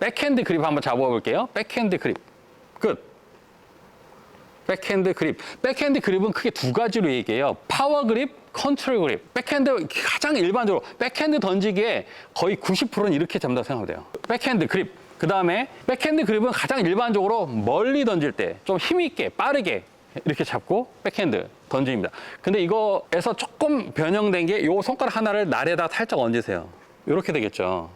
백핸드 그립 한번 잡아볼게요. 백핸드 그립. 끝. 백핸드 그립. 백핸드 그립은 크게 두 가지로 얘기해요. 파워 그립, 컨트롤 그립. 백핸드 가장 일반적으로 백핸드 던지기에 거의 90%는 이렇게 잡는다고 생각하면 돼요. 백핸드 그립. 그 다음에 백핸드 그립은 가장 일반적으로 멀리 던질 때 좀 힘있게 빠르게 이렇게 잡고 백핸드 던집니다. 근데 이거에서 조금 변형된 게 이 손가락 하나를 날에다 살짝 얹으세요. 이렇게 되겠죠.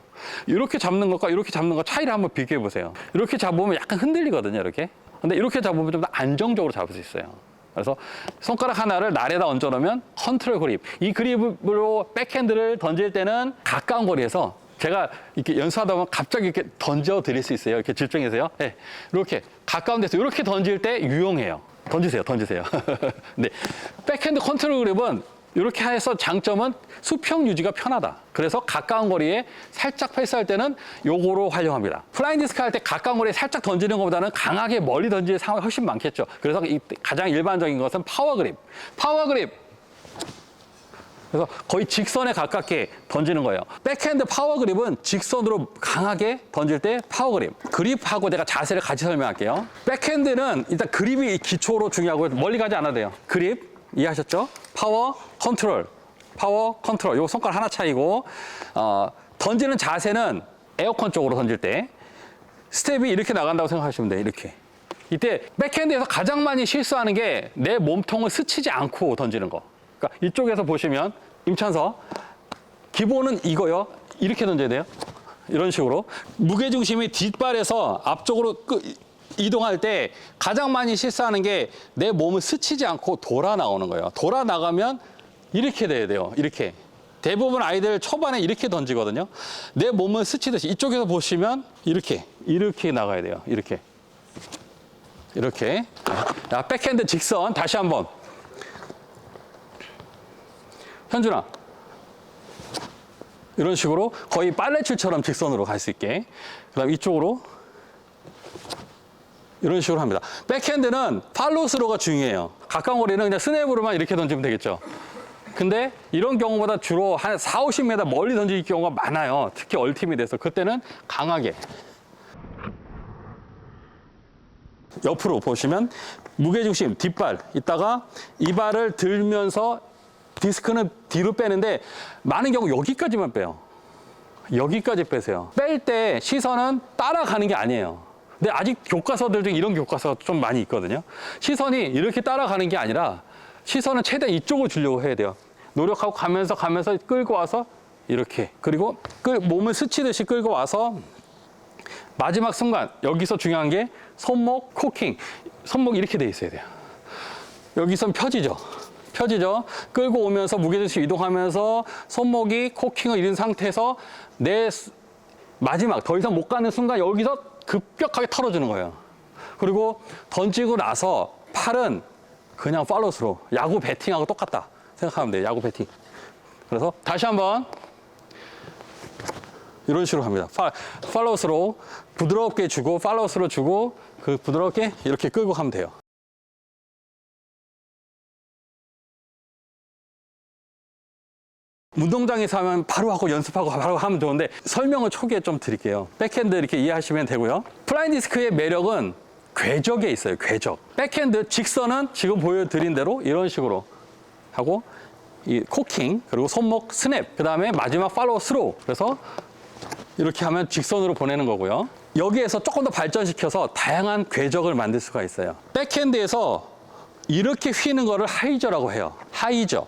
이렇게 잡는 것과 이렇게 잡는 것 차이를 한번 비교해 보세요. 이렇게 잡으면 약간 흔들리거든요, 이렇게. 근데 이렇게 잡으면 좀 더 안정적으로 잡을 수 있어요. 그래서 손가락 하나를 날에다 얹어 놓으면 컨트롤 그립. 이 그립으로 백핸드를 던질 때는 가까운 거리에서 제가 이렇게 연습하다 보면 갑자기 이렇게 던져 드릴 수 있어요. 이렇게 집중해서요. 네, 이렇게 가까운 데서 이렇게 던질 때 유용해요. 던지세요. 네, 백핸드 컨트롤 그립은 이렇게 해서 장점은 수평 유지가 편하다. 그래서 가까운 거리에 살짝 패스할 때는 요거로 활용합니다. 플라잉 디스크 할 때 가까운 거리에 살짝 던지는 것보다는 강하게 멀리 던질 상황이 훨씬 많겠죠. 그래서 가장 일반적인 것은 파워 그립. 파워 그립. 그래서 거의 직선에 가깝게 던지는 거예요. 백핸드 파워 그립은 직선으로 강하게 던질 때 파워 그립. 그립하고 내가 자세를 같이 설명할게요. 백핸드는 일단 그립이 기초로 중요하고 멀리 가지 않아도 돼요. 그립. 이해하셨죠? 파워, 컨트롤. 파워, 컨트롤. 요 손가락 하나 차이고, 던지는 자세는 에어컨 쪽으로 던질 때 스텝이 이렇게 나간다고 생각하시면 돼요. 이렇게. 이때 백핸드에서 가장 많이 실수하는 게 내 몸통을 스치지 않고 던지는 거. 그러니까 이쪽에서 보시면 임찬서 기본은 이거요. 이렇게 던져야 돼요. 이런 식으로. 무게중심이 뒷발에서 앞쪽으로 이동할 때 가장 많이 실수하는 게 내 몸을 스치지 않고 돌아 나오는 거예요. 돌아 나가면 이렇게 돼야 돼요. 이렇게. 대부분 아이들 초반에 이렇게 던지거든요. 내 몸을 스치듯이 이쪽에서 보시면 이렇게 나가야 돼요. 이렇게. 자, 백핸드 직선 다시 한번. 현준아. 이런 식으로 거의 빨래줄처럼 직선으로 갈 수 있게. 그다음 이쪽으로 이런 식으로 합니다. 백핸드는 팔로우 스로가 중요해요. 가까운 거리는 그냥 스냅으로만 이렇게 던지면 되겠죠. 근데 이런 경우보다 주로 한 4, 50m 멀리 던질 경우가 많아요. 특히 얼티밋에서. 그때는 강하게. 옆으로 보시면 무게중심 뒷발 있다가 이 발을 들면서 디스크는 뒤로 빼는데 많은 경우 여기까지만 빼요. 여기까지 빼세요. 뺄 때 시선은 따라가는 게 아니에요. 근데 아직 교과서들 중에 이런 교과서가 좀 많이 있거든요. 시선이 이렇게 따라가는 게 아니라 시선은 최대한 이쪽으로 주려고 해야 돼요. 노력하고 가면서 끌고 와서 이렇게. 그리고 몸을 스치듯이 끌고 와서 마지막 순간 여기서 중요한 게 손목, 코킹. 손목이 이렇게 돼 있어야 돼요. 여기선 펴지죠. 끌고 오면서 무게중심 이동하면서 손목이 코킹을 잃은 상태에서 내 마지막 더 이상 못 가는 순간 여기서 급격하게 털어주는 거예요. 그리고 던지고 나서 팔은 그냥 팔로스로 야구 배팅하고 똑같다 생각하면 돼요. 야구 배팅. 그래서 다시 한번 이런 식으로 합니다. 팔로스로 부드럽게 주고 팔로스로 주고 그 부드럽게 이렇게 끌고 가면 돼요. 운동장에서 하면 바로 하고 연습하고 바로 하면 좋은데 설명을 초기에 좀 드릴게요. 백핸드 이렇게 이해하시면 되고요. 플라잉 디스크의 매력은 궤적에 있어요. 궤적. 백핸드 직선은 지금 보여드린 대로 이런 식으로 하고 이 코킹 그리고 손목 스냅 그 다음에 마지막 팔로우 스로우. 그래서 이렇게 하면 직선으로 보내는 거고요. 여기에서 조금 더 발전시켜서 다양한 궤적을 만들 수가 있어요. 백핸드에서 이렇게 휘는 거를 하이저라고 해요. 하이저.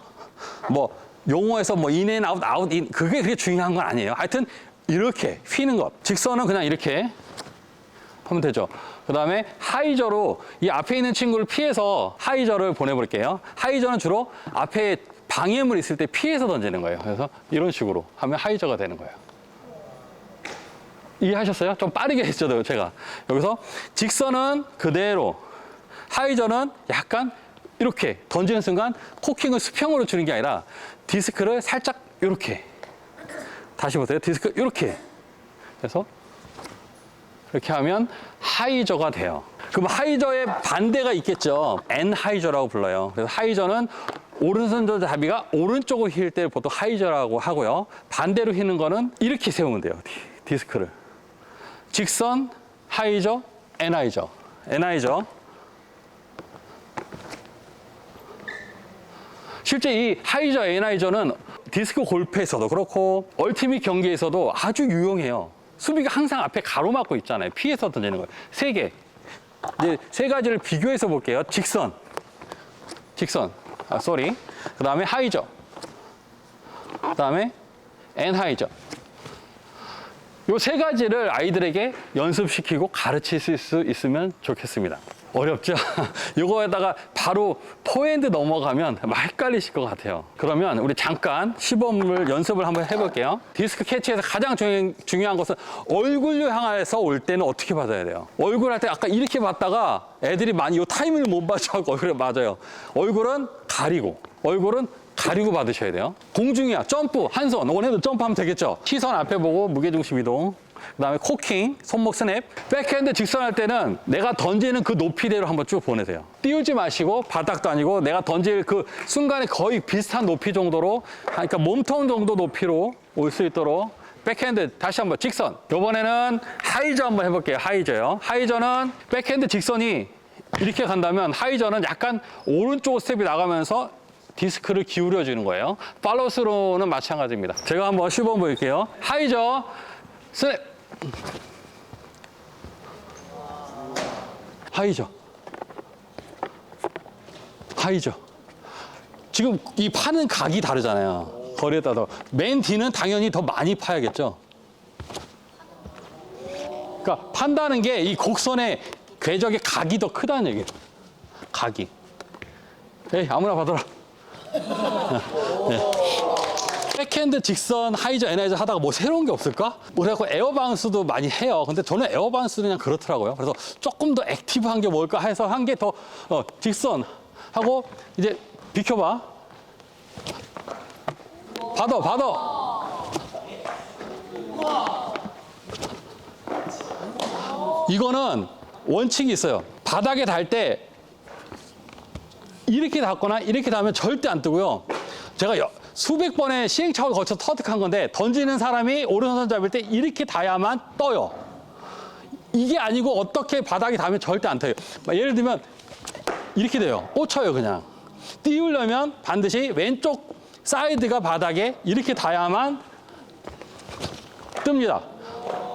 용어에서 인앤 아웃, 아웃 인 그게 중요한 건 아니에요. 하여튼 이렇게 휘는 것. 직선은 그냥 이렇게 하면 되죠. 그 다음에 하이저로 이 앞에 있는 친구를 피해서 하이저를 보내볼게요. 하이저는 주로 앞에 방해물 있을 때 피해서 던지는 거예요. 그래서 이런 식으로 하면 하이저가 되는 거예요. 이해하셨어요? 좀 빠르게 했죠, 제가. 여기서 직선은 그대로, 하이저는 약간 이렇게 던지는 순간 코킹을 수평으로 주는 게 아니라 디스크를 살짝 이렇게. 다시 보세요. 디스크 이렇게. 그래서 이렇게 하면 하이저가 돼요. 그럼 하이저의 반대가 있겠죠. 엔하이저라고 불러요. 그래서 하이저는 오른손잡이가 오른쪽으로 힐 때 보통 하이저라고 하고요. 반대로 휘는 거는 이렇게 세우면 돼요. 디스크를. 직선, 하이저, 애나이저. 애나이저. 실제 이 하이저, 애나이저는 디스크 골프에서도 그렇고 얼티밋 경기에서도 아주 유용해요. 수비가 항상 앞에 가로막고 있잖아요. 피해서 던지는 거예요. 세 개. 이제 세 가지를 비교해서 볼게요. 직선. 그 다음에 하이저. 그 다음에 엔하이저. 요 세 가지를 아이들에게 연습시키고 가르칠 수 있으면 좋겠습니다. 어렵죠? 이거에다가 바로 포핸드 넘어가면 헷갈리실 것 같아요. 그러면 우리 잠깐 시범을 연습을 한번 해볼게요. 디스크 캐치에서 가장 중요한 것은 얼굴로 향해서 올 때는 어떻게 받아야 돼요? 얼굴 할 때 아까 이렇게 받다가 애들이 많이 이 타이밍을 못 맞춰서 얼굴에 맞아요. 얼굴은 가리고 받으셔야 돼요. 공중이야. 점프, 한 손. 오늘도 점프하면 되겠죠? 시선 앞에 보고 무게중심 이동. 그 다음에 코킹, 손목 스냅. 백핸드 직선할 때는 내가 던지는 그 높이대로 한번 쭉 보내세요. 띄우지 마시고 바닥도 아니고 내가 던질 그 순간에 거의 비슷한 높이 정도로, 그러니까 몸통 정도 높이로 올 수 있도록 백핸드 다시 한번 직선. 이번에는 하이저 한번 해볼게요. 하이저요. 하이저는 백핸드 직선이 이렇게 간다면 하이저는 약간 오른쪽 스텝이 나가면서 디스크를 기울여 주는 거예요. 팔로스로는 마찬가지입니다. 제가 한번 시범 보일게요. 하이저, 스냅. 하이저. 지금 이 파는 각이 다르잖아요. 거리에 따라서. 맨 뒤는 당연히 더 많이 파야겠죠. 그러니까 판다는 게 이 곡선의 궤적의 각이 더 크다는 얘기예요. 각이. 에이, 아무나 받아라. 네. 백핸드 직선, 하이저, 애나이저 하다가 뭐 새로운 게 없을까? 그래갖고 에어 바운스도 많이 해요. 근데 저는 에어 바운스는 그냥 그렇더라고요. 그래서 조금 더 액티브한 게 뭘까 해서 한 게 더 직선 하고 이제 비켜봐. 받아. 이거는 원칙이 있어요. 바닥에 달 때 이렇게 닿거나 이렇게 닿으면 절대 안 뜨고요. 제가 수백 번의 시행착오를 거쳐 터득한 건데 던지는 사람이 오른손 잡을 때 이렇게 닿아야만 떠요. 이게 아니고 어떻게 바닥에 닿으면 절대 안 떠요. 예를 들면 이렇게 돼요. 꽂혀요 그냥. 띄우려면 반드시 왼쪽 사이드가 바닥에 이렇게 닿아야만 뜹니다.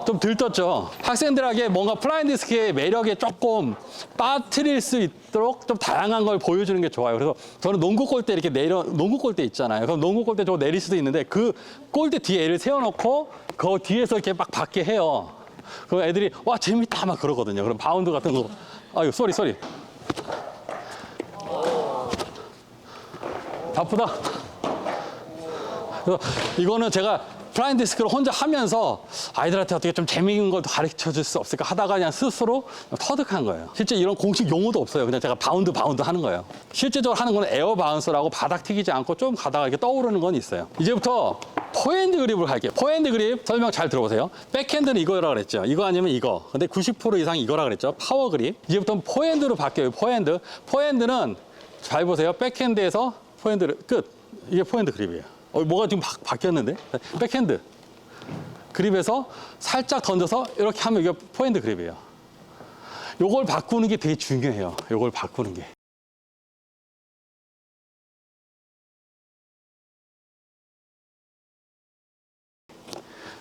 좀 들떴죠. 학생들에게 뭔가 플라잉 디스크의 매력에 조금 빠뜨릴 수 있도록 좀 다양한 걸 보여주는 게 좋아요. 그래서 저는 농구 골대 이렇게 농구 골대 있잖아요. 그럼 농구 골대 저거 내릴 수도 있는데 그 골대 뒤에 애를 세워놓고 그 뒤에서 이렇게 막 받게 해요. 그럼 애들이 와 재밌다 막 그러거든요. 그럼 바운드 같은 거 아유 쏘리 바쁘다. 그래서 이거는 제가 플라잉 디스크를 혼자 하면서 아이들한테 어떻게 좀 재미있는 걸 가르쳐 줄 수 없을까 하다가 그냥 스스로 터득한 거예요. 실제 이런 공식 용어도 없어요. 그냥 제가 바운드 하는 거예요. 실제적으로 하는 건 에어 바운스라고 바닥 튀기지 않고 좀 가다가 이렇게 떠오르는 건 있어요. 이제부터 포핸드 그립을 할게요. 포핸드 그립 설명 잘 들어보세요. 백핸드는 이거라 그랬죠. 이거 아니면 이거. 근데 90% 이상 이거라 그랬죠. 파워 그립. 이제부터는 포핸드로 바뀌어요. 포핸드는 잘 보세요. 백핸드에서 포핸드를 끝. 이게 포핸드 그립이에요. 뭐가 지금 바뀌었는데? 백핸드 그립에서 살짝 던져서 이렇게 하면 이게 포핸드 그립이에요. 요걸 바꾸는 게 되게 중요해요. 요걸 바꾸는 게.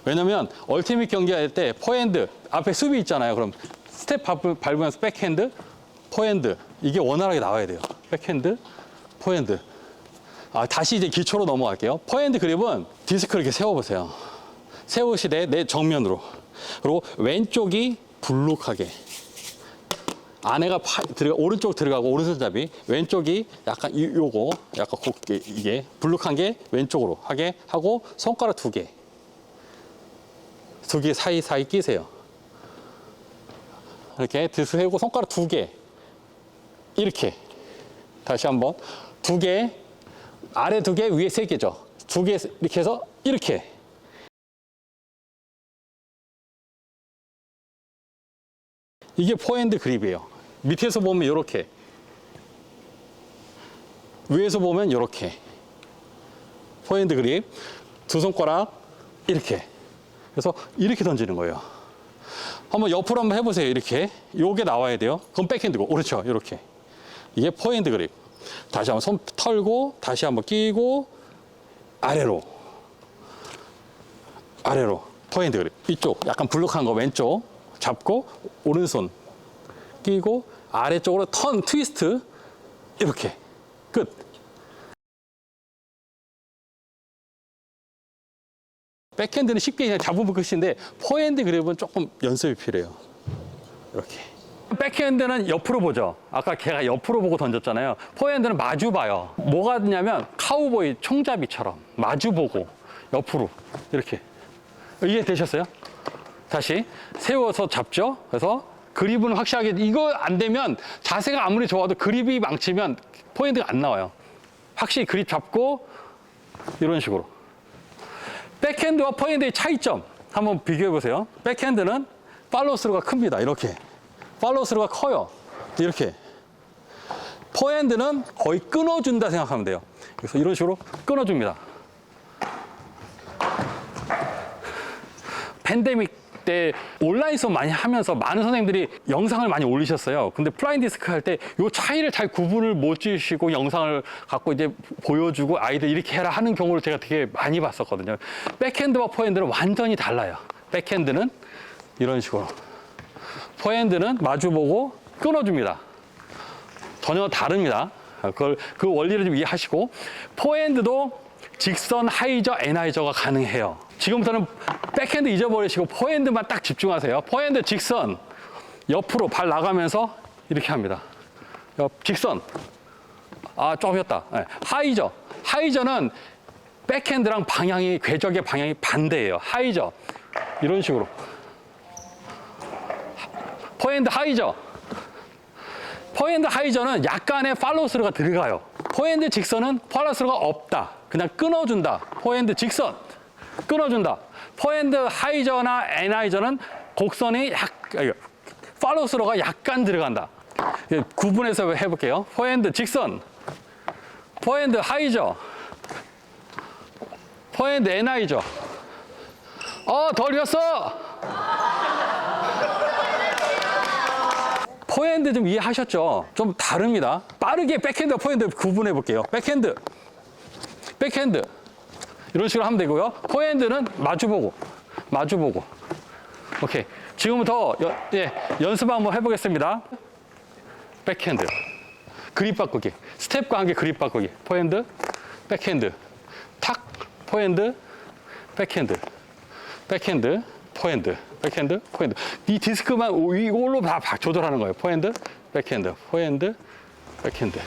왜냐면 얼티밋 경기할 때 포핸드 앞에 수비 있잖아요. 그럼 스텝 밟으면서 백핸드, 포핸드 이게 원활하게 나와야 돼요. 백핸드, 포핸드. 다시 이제 기초로 넘어갈게요. 포핸드 그립은 디스크를 이렇게 세워보세요. 세우시되 내 정면으로. 그리고 왼쪽이 불룩하게. 안에가 오른쪽 들어가고 오른손잡이. 왼쪽이 약간 요거 약간 곱게 이게 불룩한 게 왼쪽으로 하게 하고 손가락 두 개. 두 개 사이사이 끼세요. 이렇게 드세우고 손가락 두 개. 이렇게. 다시 한번. 두 개. 아래 두 개, 위에 세 개죠. 두 개 이렇게 해서 이렇게. 이게 포핸드 그립이에요. 밑에서 보면 이렇게. 위에서 보면 이렇게. 포핸드 그립. 두 손가락 이렇게. 그래서 이렇게 던지는 거예요. 한번 옆으로 한번 해보세요. 이렇게. 요게 나와야 돼요. 그럼 백핸드고. 그렇죠. 이렇게. 이게 포핸드 그립. 다시 한번 손 털고, 다시 한번 끼고, 아래로. 아래로. 포핸드 그립. 이쪽. 약간 불룩한 거 왼쪽. 잡고, 오른손. 끼고, 아래쪽으로 턴, 트위스트. 이렇게. 끝. 백핸드는 쉽게 그냥 잡으면 끝인데 포핸드 그립은 조금 연습이 필요해요. 이렇게. 백핸드는 옆으로 보죠. 아까 걔가 옆으로 보고 던졌잖아요. 포핸드는 마주 봐요. 뭐가 되냐면 카우보이 총잡이처럼 마주 보고 옆으로 이렇게. 이해되셨어요? 다시 세워서 잡죠. 그래서 그립은 확실하게 이거 안 되면 자세가 아무리 좋아도 그립이 망치면 포핸드가 안 나와요. 확실히 그립 잡고 이런 식으로. 백핸드와 포핸드의 차이점 한번 비교해 보세요. 백핸드는 팔로우스루가 큽니다. 이렇게. 팔로우스루가 커요. 이렇게. 포핸드는 거의 끊어준다 생각하면 돼요. 그래서 이런 식으로 끊어줍니다. 팬데믹 때 온라인 수업 많이 하면서 많은 선생님들이 영상을 많이 올리셨어요. 근데 플라잉 디스크 할 때 이 차이를 잘 구분을 못 지으시고 영상을 갖고 이제 보여주고 아이들 이렇게 해라 하는 경우를 제가 되게 많이 봤었거든요. 백핸드와 포핸드는 완전히 달라요. 백핸드는 이런 식으로. 포핸드는 마주보고 끊어줍니다. 전혀 다릅니다. 그 원리를 좀 이해하시고 포핸드도 직선, 하이저, 애나이저가 가능해요. 지금부터는 백핸드 잊어버리시고 포핸드만 딱 집중하세요. 포핸드 직선, 옆으로 발 나가면서 이렇게 합니다. 직선. 아, 조금 휘었다. 네. 하이저. 하이저는 백핸드랑 방향이, 궤적의 방향이 반대예요. 하이저. 이런 식으로. 포핸드 하이저. 포핸드 하이저는 약간의 팔로우스루가 들어가요. 포핸드 직선은 팔로우스루가 없다. 그냥 끊어준다. 포핸드 직선. 끊어준다. 포핸드 하이저나 애나이저는 곡선이 팔로우스루가 약간 들어간다. 구분해서 해볼게요. 포핸드 직선. 포핸드 하이저. 포핸드 애나이저. 덜 익었어. 포핸드 좀 이해하셨죠? 좀 다릅니다. 빠르게 백핸드와 포핸드 구분해 볼게요. 백핸드. 백핸드. 이런 식으로 하면 되고요. 포핸드는 마주보고. 마주보고. 오케이. 지금부터 연습 한번 해보겠습니다. 백핸드. 그립 바꾸기. 스텝과 함께 그립 바꾸기. 포핸드. 백핸드. 탁. 포핸드. 백핸드. 백핸드. 포핸드. 백핸드, 포핸드. 이 디스크만 이걸로 다 조절하는 거예요. 포핸드, 백핸드, 포핸드, 백핸드.